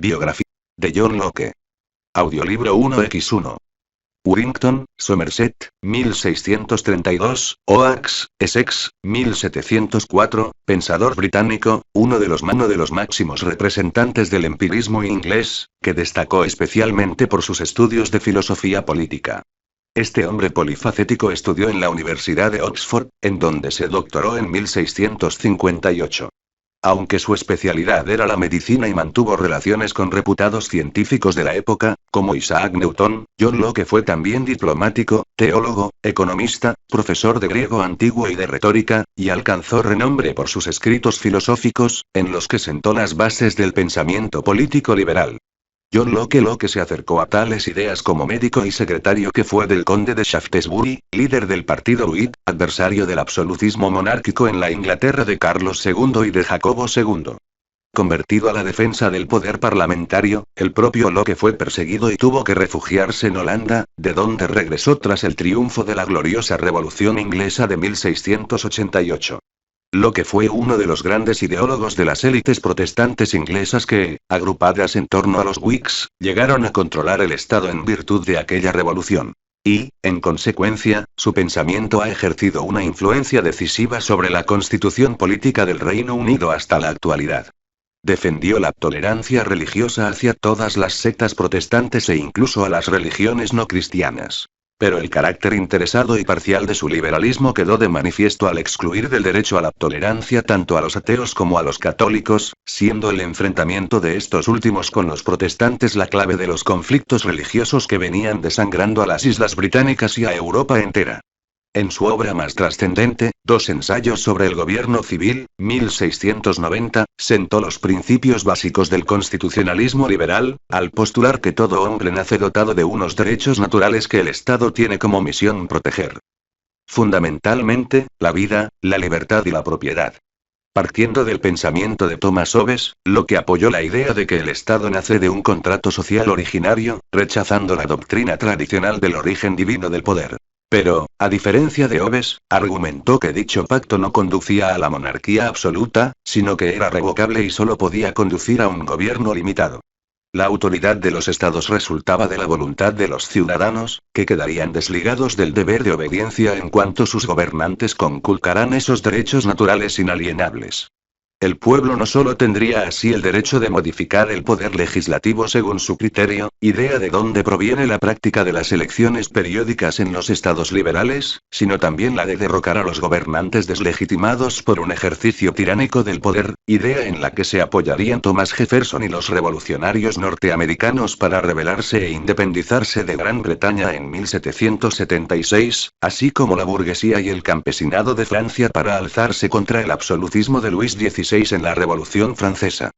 Biografía de John Locke. Audiolibro 1x1. Warrington, Somerset, 1632, Oaks, Essex, 1704, pensador británico, uno de los máximos representantes del empirismo inglés, que destacó especialmente por sus estudios de filosofía política. Este hombre polifacético estudió en la Universidad de Oxford, en donde se doctoró en 1658. Aunque su especialidad era la medicina y mantuvo relaciones con reputados científicos de la época, como Isaac Newton, John Locke fue también diplomático, teólogo, economista, profesor de griego antiguo y de retórica, y alcanzó renombre por sus escritos filosóficos, en los que sentó las bases del pensamiento político liberal. John Locke se acercó a tales ideas como médico y secretario que fue del conde de Shaftesbury, líder del partido Whig, adversario del absolutismo monárquico en la Inglaterra de Carlos II y de Jacobo II. Convertido a la defensa del poder parlamentario, el propio Locke fue perseguido y tuvo que refugiarse en Holanda, de donde regresó tras el triunfo de la gloriosa Revolución Inglesa de 1688. Locke fue uno de los grandes ideólogos de las élites protestantes inglesas que, agrupadas en torno a los Whigs, llegaron a controlar el Estado en virtud de aquella revolución. Y, en consecuencia, su pensamiento ha ejercido una influencia decisiva sobre la constitución política del Reino Unido hasta la actualidad. Defendió la tolerancia religiosa hacia todas las sectas protestantes e incluso a las religiones no cristianas. Pero el carácter interesado y parcial de su liberalismo quedó de manifiesto al excluir del derecho a la tolerancia tanto a los ateos como a los católicos, siendo el enfrentamiento de estos últimos con los protestantes la clave de los conflictos religiosos que venían desangrando a las islas británicas y a Europa entera. En su obra más trascendente, Dos ensayos sobre el gobierno civil, 1690, sentó los principios básicos del constitucionalismo liberal, al postular que todo hombre nace dotado de unos derechos naturales que el Estado tiene como misión proteger. Fundamentalmente, la vida, la libertad y la propiedad. Partiendo del pensamiento de Thomas Hobbes, Locke apoyó la idea de que el Estado nace de un contrato social originario, rechazando la doctrina tradicional del origen divino del poder. Pero, a diferencia de Hobbes, argumentó que dicho pacto no conducía a la monarquía absoluta, sino que era revocable y solo podía conducir a un gobierno limitado. La autoridad de los estados resultaba de la voluntad de los ciudadanos, que quedarían desligados del deber de obediencia en cuanto sus gobernantes conculcaran esos derechos naturales inalienables. El pueblo no solo tendría así el derecho de modificar el poder legislativo según su criterio, idea de donde proviene la práctica de las elecciones periódicas en los estados liberales, sino también la de derrocar a los gobernantes deslegitimados por un ejercicio tiránico del poder, idea en la que se apoyarían Thomas Jefferson y los revolucionarios norteamericanos para rebelarse e independizarse de Gran Bretaña en 1776, así como la burguesía y el campesinado de Francia para alzarse contra el absolutismo de Luis XVI en la Revolución Francesa.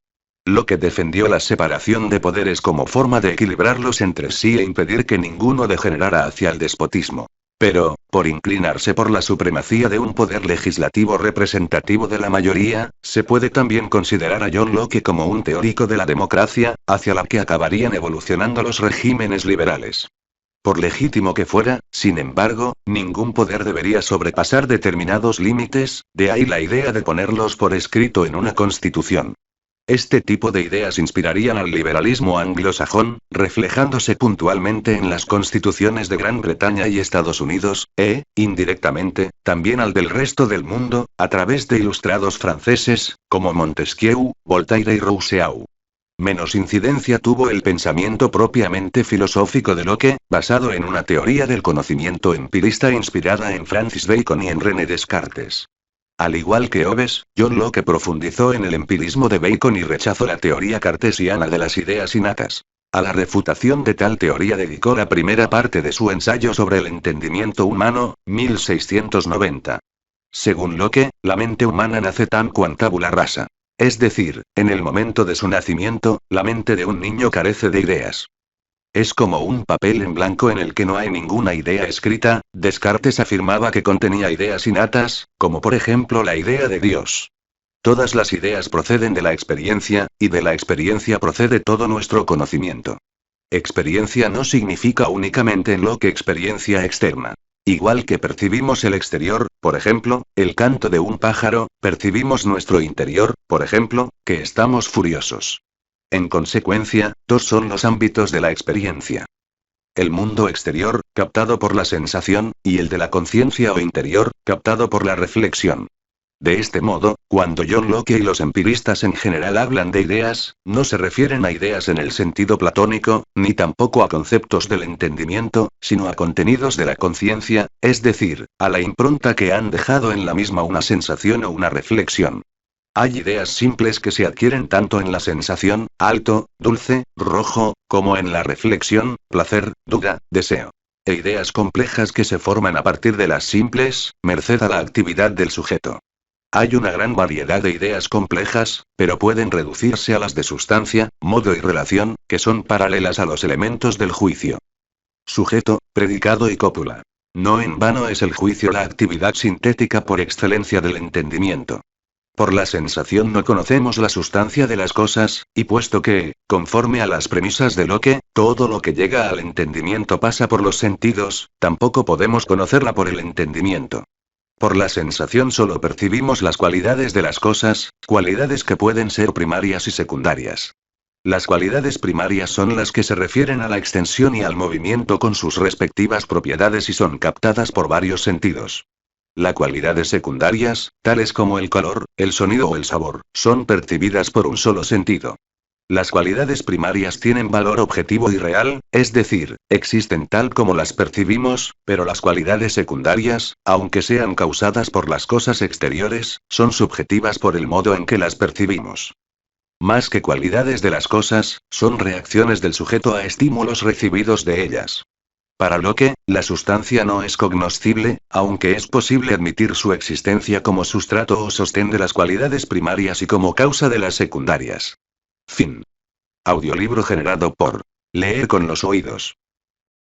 Locke defendió la separación de poderes como forma de equilibrarlos entre sí e impedir que ninguno degenerara hacia el despotismo. Pero, por inclinarse por la supremacía de un poder legislativo representativo de la mayoría, se puede también considerar a John Locke como un teórico de la democracia, hacia la que acabarían evolucionando los regímenes liberales. Por legítimo que fuera, sin embargo, ningún poder debería sobrepasar determinados límites, de ahí la idea de ponerlos por escrito en una constitución. Este tipo de ideas inspirarían al liberalismo anglosajón, reflejándose puntualmente en las constituciones de Gran Bretaña y Estados Unidos, indirectamente, también al del resto del mundo, a través de ilustrados franceses, como Montesquieu, Voltaire y Rousseau. Menos incidencia tuvo el pensamiento propiamente filosófico de Locke, basado en una teoría del conocimiento empirista inspirada en Francis Bacon y en René Descartes. Al igual que Hobbes, John Locke profundizó en el empirismo de Bacon y rechazó la teoría cartesiana de las ideas innatas. A la refutación de tal teoría dedicó la primera parte de su ensayo sobre el entendimiento humano, 1690. Según Locke, la mente humana nace tam quam tabula rasa. Es decir, en el momento de su nacimiento, la mente de un niño carece de ideas. Es como un papel en blanco en el que no hay ninguna idea escrita. Descartes afirmaba que contenía ideas innatas, como por ejemplo la idea de Dios. Todas las ideas proceden de la experiencia, y de la experiencia procede todo nuestro conocimiento. Experiencia no significa únicamente en Locke experiencia externa. Igual que percibimos el exterior, por ejemplo, el canto de un pájaro, percibimos nuestro interior, por ejemplo, que estamos furiosos. En consecuencia, dos son los ámbitos de la experiencia. El mundo exterior, captado por la sensación, y el de la conciencia o interior, captado por la reflexión. De este modo, cuando John Locke y los empiristas en general hablan de ideas, no se refieren a ideas en el sentido platónico, ni tampoco a conceptos del entendimiento, sino a contenidos de la conciencia, es decir, a la impronta que han dejado en la misma una sensación o una reflexión. Hay ideas simples que se adquieren tanto en la sensación, alto, dulce, rojo, como en la reflexión, placer, duda, deseo. E ideas complejas que se forman a partir de las simples, merced a la actividad del sujeto. Hay una gran variedad de ideas complejas, pero pueden reducirse a las de sustancia, modo y relación, que son paralelas a los elementos del juicio. Sujeto, predicado y cópula. No en vano es el juicio la actividad sintética por excelencia del entendimiento. Por la sensación no conocemos la sustancia de las cosas, y puesto que, conforme a las premisas de Locke, todo lo que llega al entendimiento pasa por los sentidos, tampoco podemos conocerla por el entendimiento. Por la sensación solo percibimos las cualidades de las cosas, cualidades que pueden ser primarias y secundarias. Las cualidades primarias son las que se refieren a la extensión y al movimiento con sus respectivas propiedades y son captadas por varios sentidos. Las cualidades secundarias, tales como el color, el sonido o el sabor, son percibidas por un solo sentido. Las cualidades primarias tienen valor objetivo y real, es decir, existen tal como las percibimos, pero las cualidades secundarias, aunque sean causadas por las cosas exteriores, son subjetivas por el modo en que las percibimos. Más que cualidades de las cosas, son reacciones del sujeto a estímulos recibidos de ellas. Para Locke, la sustancia no es cognoscible, aunque es posible admitir su existencia como sustrato o sostén de las cualidades primarias y como causa de las secundarias. Fin. Audiolibro generado por Leer con los oídos.